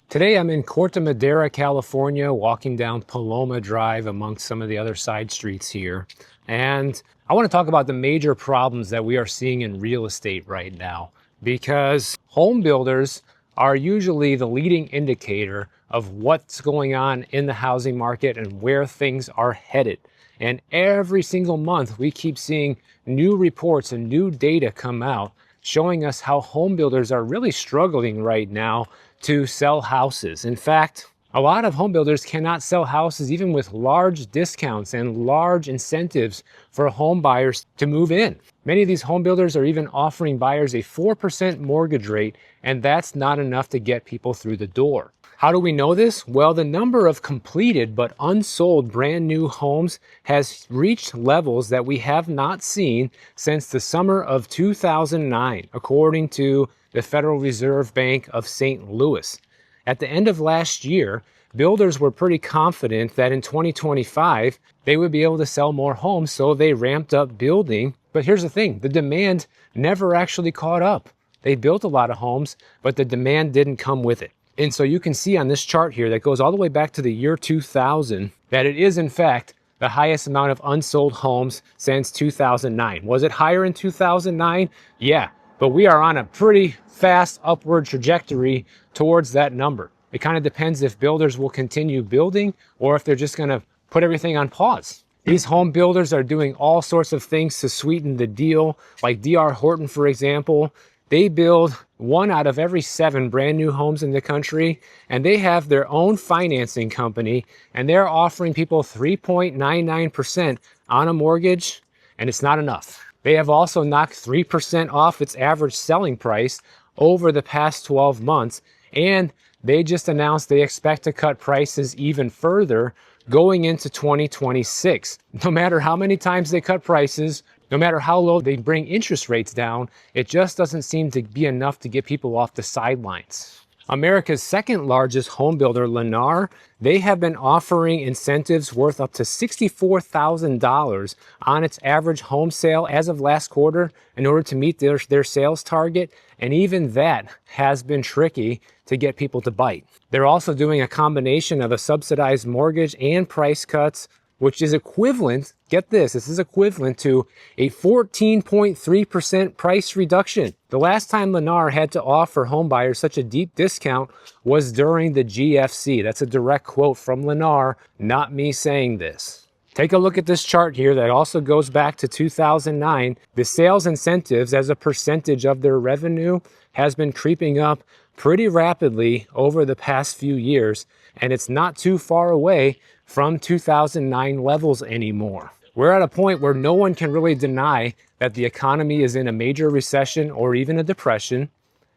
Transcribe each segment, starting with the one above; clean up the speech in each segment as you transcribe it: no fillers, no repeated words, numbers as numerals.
Today I'm in Corte Madera, California, walking down Paloma Drive amongst some of the other side streets here. And I want to talk about the major problems that we are seeing in real estate right now, because home builders are usually the leading indicator of what's going on in the housing market and where things are headed. And every single month we keep seeing new reports and new data come out showing us how home builders are really struggling right now to sell houses. In fact, a lot of home builders cannot sell houses even with large discounts and large incentives for home buyers to move in. Many of these home builders are even offering buyers a 4% mortgage rate, and that's not enough to get people through the door. How do we know this? Well, the number of completed but unsold brand new homes has reached levels that we have not seen since the summer of 2009, according to the Federal Reserve Bank of St. Louis. At the end of last year, builders were pretty confident that in 2025, they would be able to sell more homes, so they ramped up building. But here's the thing, the demand never actually caught up. They built a lot of homes, but the demand didn't come with it. And so you can see on this chart here that goes all the way back to the year 2000 that it is in fact the highest amount of unsold homes since 2009. Was it higher in 2009? Yeah, but we are on a pretty fast upward trajectory towards that number. It kind of depends if builders will continue building or if they're just going to put everything on pause. These home builders are doing all sorts of things to sweeten the deal, like D.R. Horton, for example. They build 1 out of every 7 brand new homes in the country, and they have their own financing company, and they're offering people 3.99% on a mortgage, and it's not enough. They have also knocked 3% off its average selling price over the past 12 months, and they just announced they expect to cut prices even further going into 2026. No matter how many times they cut prices, no matter how low they bring interest rates down, it just doesn't seem to be enough to get people off the sidelines. America's second largest home builder, Lennar, they have been offering incentives worth up to $64,000 on its average home sale as of last quarter in order to meet their sales target. And even that has been tricky to get people to bite. They're also doing a combination of a subsidized mortgage and price cuts, which is equivalent, get this is equivalent to a 14.3% price reduction. The last time Lennar had to offer homebuyers such a deep discount was during the GFC. That's a direct quote from Lennar, not me saying this. Take a look at this chart here that also goes back to 2009. The sales incentives as a percentage of their revenue has been creeping up pretty rapidly over the past few years, and it's not too far away from 2009 levels anymore. We're at a point where no one can really deny that the economy is in a major recession or even a depression,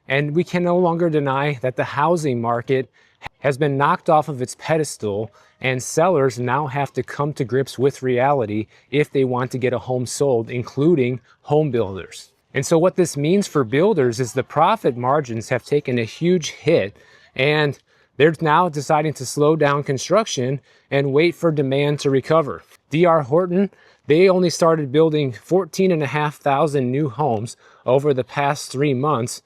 and we can no longer deny that the housing market has been knocked off of its pedestal, and sellers now have to come to grips with reality if they want to get a home sold, including home builders. And so what this means for builders is the profit margins have taken a huge hit, and they're now deciding to slow down construction and wait for demand to recover. D.R. Horton, they only started building 14,500 new homes over the past 3 months,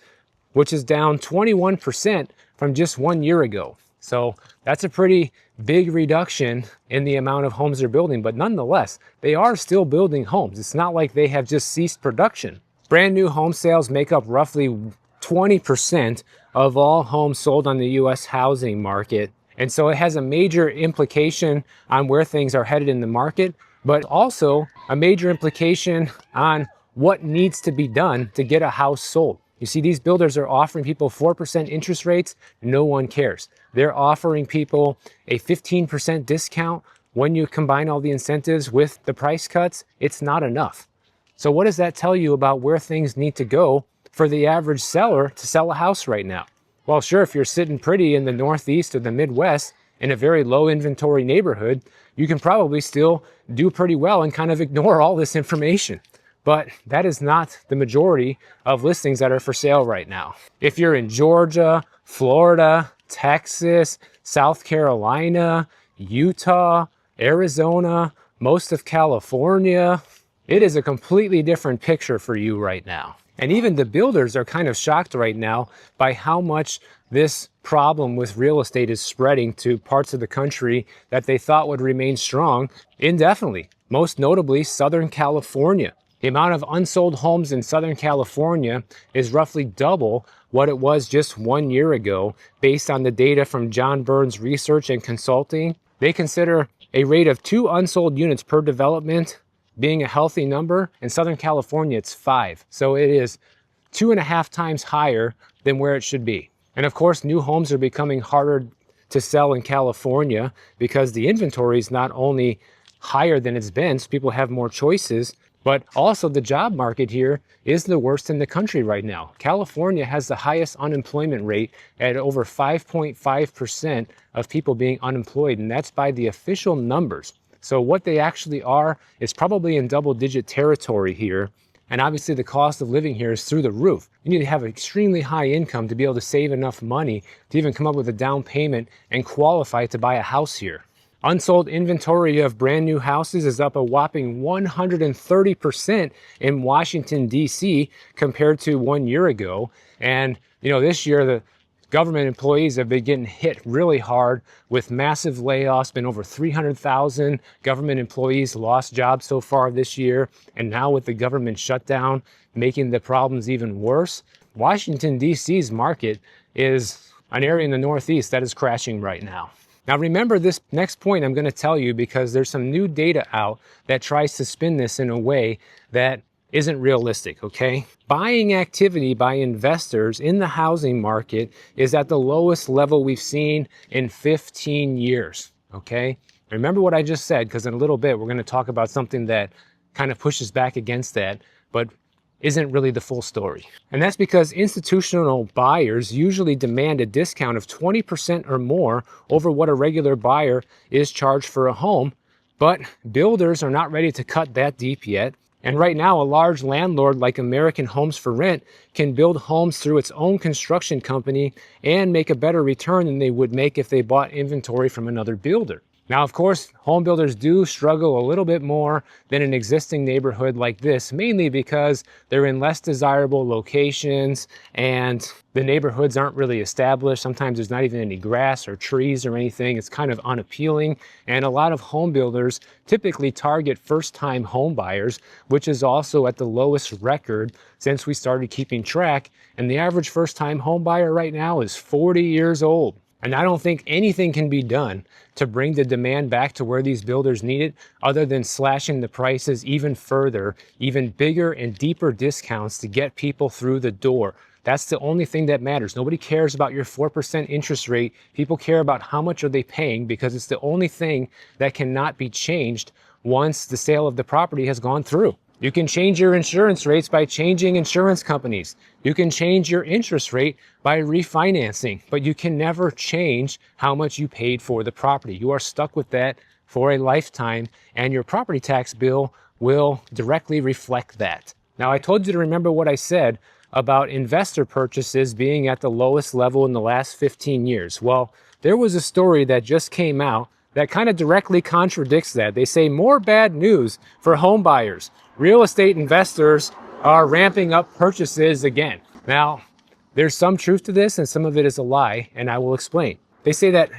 which is down 21% from just 1 year ago. So that's a pretty big reduction in the amount of homes they're building, but nonetheless, they are still building homes. It's not like they have just ceased production. Brand new home sales make up roughly 20% of all homes sold on the U.S. housing market. And so it has a major implication on where things are headed in the market, but also a major implication on what needs to be done to get a house sold. You see, these builders are offering people 4% interest rates. No one cares. They're offering people a 15% discount. When you combine all the incentives with the price cuts, it's not enough. So what does that tell you about where things need to go for the average seller to sell a house right now? Well, sure, if you're sitting pretty in the Northeast or the Midwest in a very low inventory neighborhood, you can probably still do pretty well and kind of ignore all this information. But that is not the majority of listings that are for sale right now. If you're in Georgia, Florida, Texas, South Carolina, Utah, Arizona, most of California, it is a completely different picture for you right now. And even the builders are kind of shocked right now by how much this problem with real estate is spreading to parts of the country that they thought would remain strong indefinitely, most notably Southern California. The amount of unsold homes in Southern California is roughly double what it was just 1 year ago, based on the data from John Burns Research and Consulting. They consider a rate of 2 unsold units per development being a healthy number. In Southern California, it's 5. So it is 2.5 times higher than where it should be. And of course, new homes are becoming harder to sell in California because the inventory is not only higher than it's been, so people have more choices, but also the job market here is the worst in the country right now. California has the highest unemployment rate at over 5.5% of people being unemployed, and that's by the official numbers. So what they actually are is probably in double-digit territory here. And obviously the cost of living here is through the roof. You need to have an extremely high income to be able to save enough money to even come up with a down payment and qualify to buy a house here. Unsold inventory of brand new houses is up a whopping 130% in Washington, D.C. compared to 1 year ago. And, this year the government employees have been getting hit really hard with massive layoffs. Been over 300,000 government employees lost jobs so far this year. And now with the government shutdown making the problems even worse, Washington, D.C.'s market is an area in the Northeast that is crashing right now. Now remember this next point I'm going to tell you, because there's some new data out that tries to spin this in a way that isn't realistic, okay? Buying activity by investors in the housing market is at the lowest level we've seen in 15 years, okay? Remember what I just said, because in a little bit we're going to talk about something that kind of pushes back against that, but isn't really the full story. And that's because institutional buyers usually demand a discount of 20% or more over what a regular buyer is charged for a home, but builders are not ready to cut that deep yet. And right now, a large landlord like American Homes for Rent can build homes through its own construction company and make a better return than they would make if they bought inventory from another builder. Now, of course, home builders do struggle a little bit more than an existing neighborhood like this, mainly because they're in less desirable locations and the neighborhoods aren't really established. Sometimes there's not even any grass or trees or anything. It's kind of unappealing. And a lot of home builders typically target first-time home buyers, which is also at the lowest record since we started keeping track. And the average first-time home buyer right now is 40 years old. And I don't think anything can be done to bring the demand back to where these builders need it, other than slashing the prices even further, even bigger and deeper discounts to get people through the door. That's the only thing that matters. Nobody cares about your 4% interest rate. People care about how much are they paying, because it's the only thing that cannot be changed once the sale of the property has gone through. You can change your insurance rates by changing insurance companies. You can change your interest rate by refinancing, but you can never change how much you paid for the property. You are stuck with that for a lifetime, and your property tax bill will directly reflect that. Now, I told you to remember what I said about investor purchases being at the lowest level in the last 15 years. Well, there was a story that just came out that kind of directly contradicts that. They say more bad news for home buyers. Real estate investors are ramping up purchases again. Now, there's some truth to this and some of it is a lie, and I will explain. They say that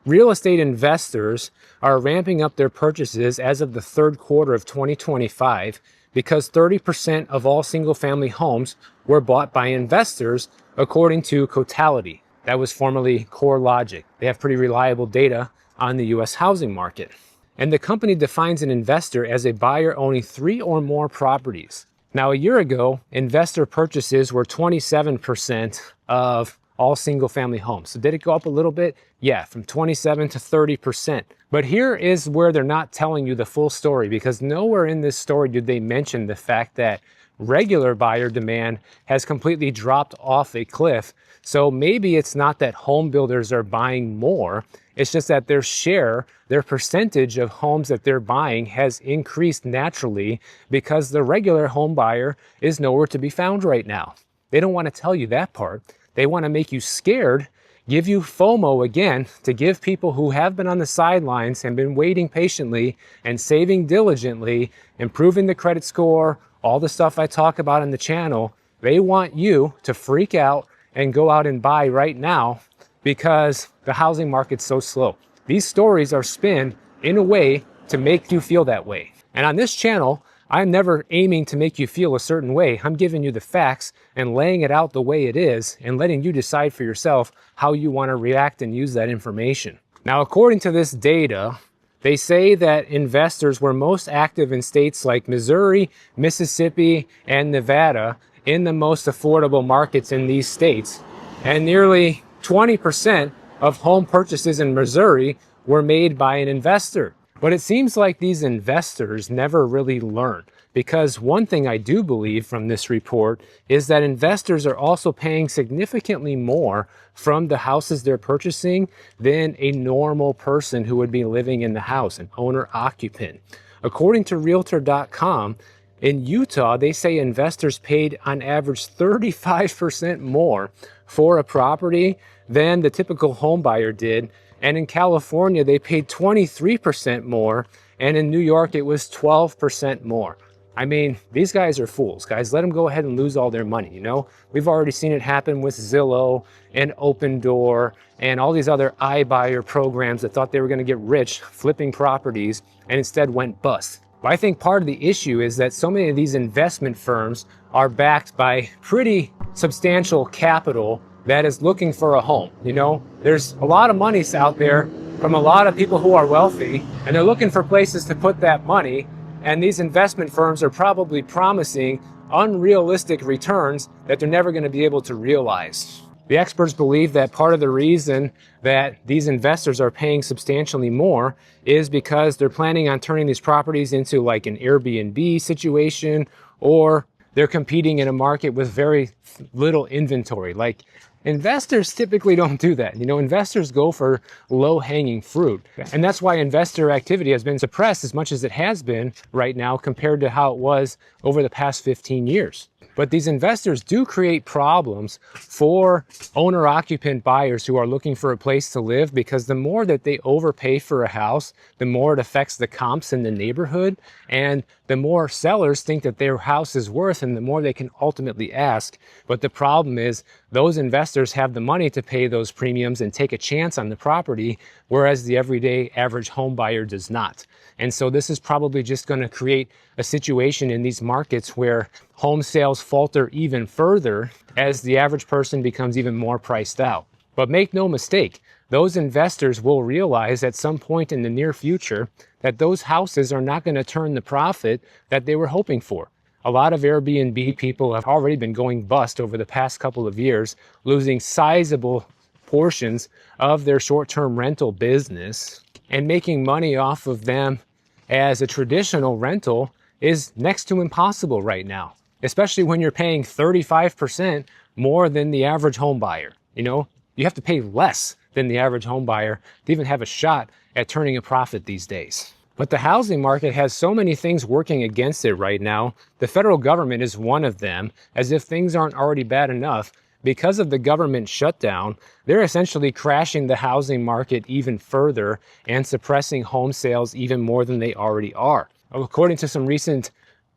real estate investors are ramping up their purchases as of the third quarter of 2025 because 30% of all single-family homes were bought by investors, according to Cotality. That was formerly CoreLogic. They have pretty reliable data on the U.S. housing market. And the company defines an investor as a buyer owning 3 or more properties. Now, a year ago, investor purchases were 27% of all single-family homes. So did it go up a little bit? Yeah, from 27 to 30%. But here is where they're not telling you the full story, because nowhere in this story did they mention the fact that regular buyer demand has completely dropped off a cliff. So maybe it's not that home builders are buying more. It's just that their share, their percentage of homes that they're buying has increased naturally because the regular home buyer is nowhere to be found right now. They don't want to tell you that part. They want to make you scared, give you FOMO again, to give people who have been on the sidelines and been waiting patiently and saving diligently, improving the credit score, all the stuff I talk about on the channel. They want you to freak out and go out and buy right now, because the housing market's so slow. These stories are spun in a way to make you feel that way. And on this channel, I'm never aiming to make you feel a certain way. I'm giving you the facts and laying it out the way it is and letting you decide for yourself how you want to react and use that information. Now, according to this data, they say that investors were most active in states like Missouri, Mississippi, and Nevada in the most affordable markets in these states. And nearly 20% of home purchases in Missouri were made by an investor. But it seems like these investors never really learn, because one thing I do believe from this report is that investors are also paying significantly more from the houses they're purchasing than a normal person who would be living in the house, an owner-occupant. According to Realtor.com, in Utah, they say investors paid on average 35% more for a property than the typical home buyer did. And in California, they paid 23% more. And in New York, it was 12% more. I mean, these guys are fools, guys. Let them go ahead and lose all their money, you know? We've already seen it happen with Zillow and Open Door and all these other iBuyer programs that thought they were going to get rich flipping properties and instead went bust. But I think part of the issue is that so many of these investment firms are backed by pretty substantial capital that is looking for a home. You know, there's a lot of money out there from a lot of people who are wealthy, and they're looking for places to put that money. And these investment firms are probably promising unrealistic returns that they're never going to be able to realize. The experts believe that part of the reason that these investors are paying substantially more is because they're planning on turning these properties into like an Airbnb situation, or they're competing in a market with very little inventory. Like, investors typically don't do that. You know, investors go for low-hanging fruit. And that's why investor activity has been suppressed as much as it has been right now compared to how it was over the past 15 years. But these investors do create problems for owner-occupant buyers who are looking for a place to live, because the more that they overpay for a house, the more it affects the comps in the neighborhood, and the more sellers think that their house is worth, and the more they can ultimately ask. But the problem is those investors have the money to pay those premiums and take a chance on the property, whereas the everyday average home buyer does not. And so this is probably just going to create a situation in these markets where home sales falter even further as the average person becomes even more priced out. But make no mistake, those investors will realize at some point in the near future that those houses are not going to turn the profit that they were hoping for. A lot of Airbnb people have already been going bust over the past couple of years, losing sizable portions of their short-term rental business, and making money off of them as a traditional rental is next to impossible right now, especially when you're paying 35% more than the average home buyer. You know, you have to pay less than the average home buyer to even have a shot at turning a profit these days. But the housing market has so many things working against it right now. The federal government is one of them, as if things aren't already bad enough. Because of the government shutdown, they're essentially crashing the housing market even further and suppressing home sales even more than they already are. According to some recent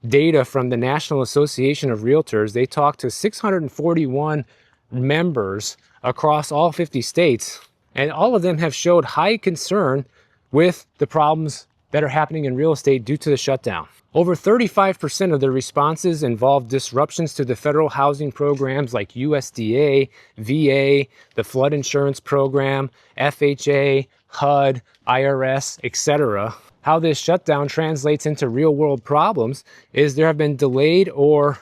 data from the National Association of Realtors, they talked to 641 members across all 50 states, and all of them have showed high concern with the problems that are happening in real estate due to the shutdown. Over 35% of the responses involved disruptions to the federal housing programs like USDA, VA, the flood insurance program, FHA, HUD, IRS, etc. How this shutdown translates into real-world problems is there have been delayed or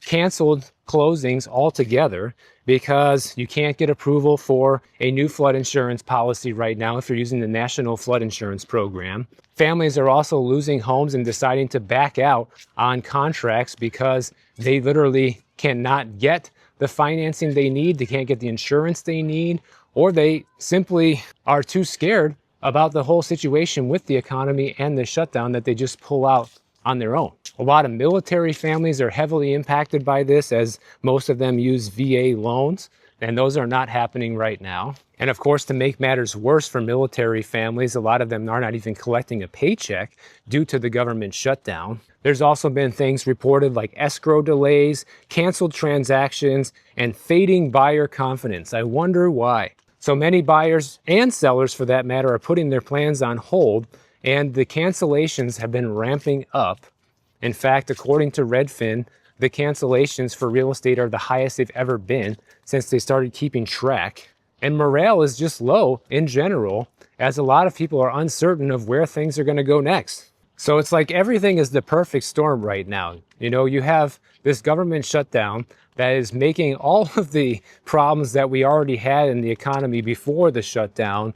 canceled closings altogether because you can't get approval for a new flood insurance policy right now if you're using the National Flood Insurance Program. Families are also losing homes and deciding to back out on contracts because they literally cannot get the financing they need, they can't get the insurance they need, or they simply are too scared about the whole situation with the economy and the shutdown that they just pull out on their own. A lot of military families are heavily impacted by this, as most of them use VA loans, and those are not happening right now. And of course, to make matters worse for military families, a lot of them are not even collecting a paycheck due to the government shutdown. There's also been things reported like escrow delays, canceled transactions, and fading buyer confidence. I wonder why. So many buyers and sellers, for that matter, are putting their plans on hold, and the cancellations have been ramping up. In fact, according to Redfin, the cancellations for real estate are the highest they've ever been since they started keeping track. And morale is just low in general, as a lot of people are uncertain of where things are going to go next. So it's like everything is the perfect storm right now. You know, you have this government shutdown that is making all of the problems that we already had in the economy before the shutdown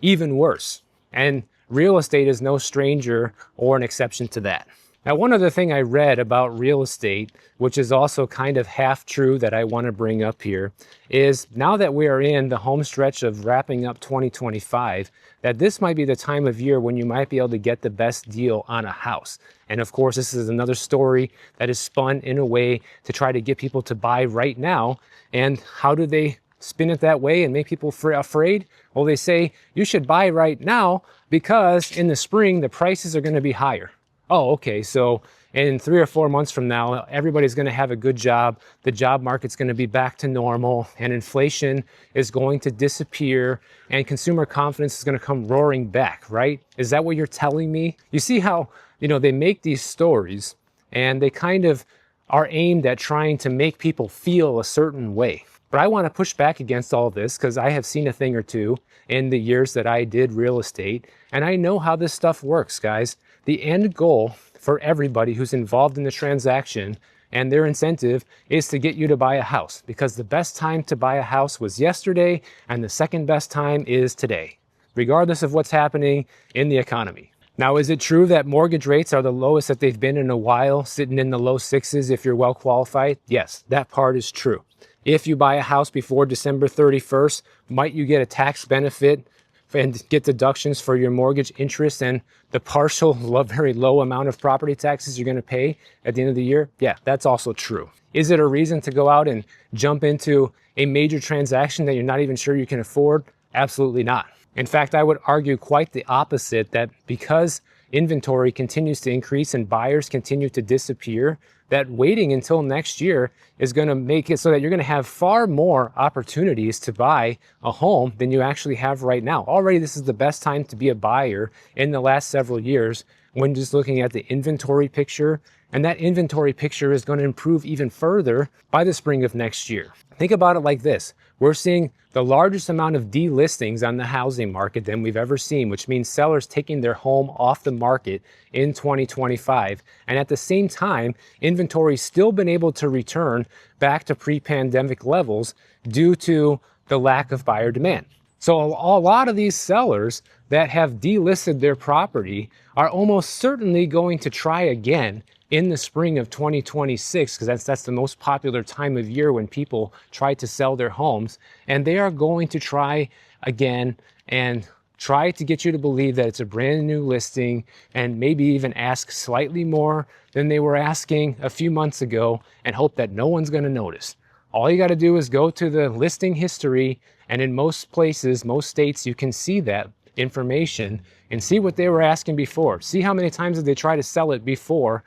even worse. And real estate is no stranger or an exception to that. Now, one other thing I read about real estate, which is also kind of half true that I want to bring up here, is now that we are in the home stretch of wrapping up 2025, that this might be the time of year when you might be able to get the best deal on a house. And of course, this is another story that is spun in a way to try to get people to buy right now. And how do they spin it that way and make people afraid? Well, they say you should buy right now because in the spring, the prices are going to be higher. Oh, okay, so in 3 or 4 months from now, everybody's going to have a good job, the job market's going to be back to normal, and inflation is going to disappear, and consumer confidence is going to come roaring back, right? Is that what you're telling me? You see how, you know, they make these stories, and they kind of are aimed at trying to make people feel a certain way. But I want to push back against all this because I have seen a thing or two in the years that I did real estate, and I know how this stuff works, guys. The end goal for everybody who's involved in the transaction and their incentive is to get you to buy a house, because the best time to buy a house was yesterday and the second best time is today, regardless of what's happening in the economy. Now, is it true that mortgage rates are the lowest that they've been in a while, sitting in the low 6s if you're well qualified? Yes, that part is true. If you buy a house before December 31st, might you get a tax benefit and get deductions for your mortgage interest and the partial, very low amount of property taxes you're going to pay at the end of the year? Yeah, that's also true. Is it a reason to go out and jump into a major transaction that you're not even sure you can afford? Absolutely not. In fact, I would argue quite the opposite, that because inventory continues to increase and buyers continue to disappear, that waiting until next year is going to make it so that you're going to have far more opportunities to buy a home than you actually have right now. Already, this is the best time to be a buyer in the last several years when just looking at the inventory picture. And that inventory picture is going to improve even further by the spring of next year. Think about it like this. We're seeing the largest amount of delistings on the housing market than we've ever seen, which means sellers taking their home off the market in 2025. And at the same time, inventory's still been able to return back to pre-pandemic levels due to the lack of buyer demand. So a lot of these sellers that have delisted their property are almost certainly going to try again in the spring of 2026, because that's the most popular time of year when people try to sell their homes. And they are going to try again and try to get you to believe that it's a brand new listing, and maybe even ask slightly more than they were asking a few months ago and hope that no one's going to notice. All you got to do is go to the listing history, and in most places, most states, you can see that information and see what they were asking before. See how many times did they try to sell it before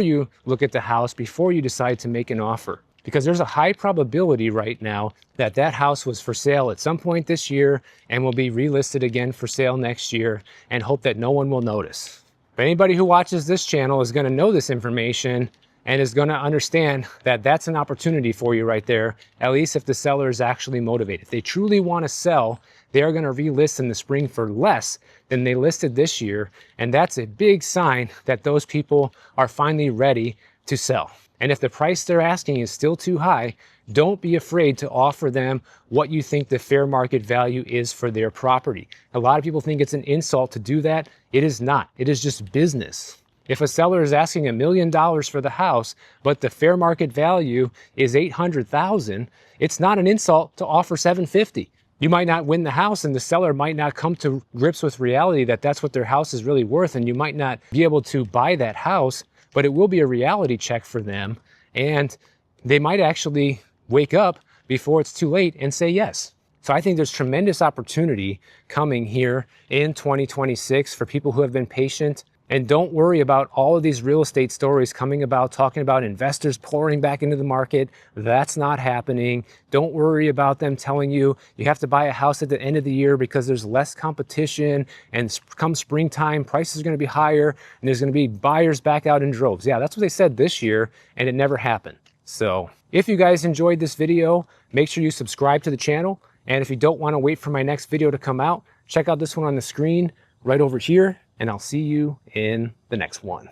you look at the house, before you decide to make an offer. Because there's a high probability right now that that house was for sale at some point this year and will be relisted again for sale next year, and hope that no one will notice. But anybody who watches this channel is going to know this information and is going to understand that that's an opportunity for you right there, at least if the seller is actually motivated. If they truly want to sell, they are going to relist in the spring for less than they listed this year. And that's a big sign that those people are finally ready to sell. And if the price they're asking is still too high, don't be afraid to offer them what you think the fair market value is for their property. A lot of people think it's an insult to do that. It is not. It is just business. If a seller is asking $1 million for the house, but the fair market value is $800,000, it's not an insult to offer $750,000. You might not win the house, and the seller might not come to grips with reality that that's what their house is really worth, and you might not be able to buy that house, but it will be a reality check for them, and they might actually wake up before it's too late and say yes. So I think there's tremendous opportunity coming here in 2026 for people who have been patient And don't worry about all of these real estate stories coming about, talking about investors pouring back into the market. That's not happening. Don't worry about them telling you you have to buy a house at the end of the year because there's less competition, and come springtime, prices are going to be higher and there's going to be buyers back out in droves. Yeah, that's what they said this year, and it never happened. So if you guys enjoyed this video, make sure you subscribe to the channel. And if you don't want to wait for my next video to come out, check out this one on the screen right over here, and I'll see you in the next one.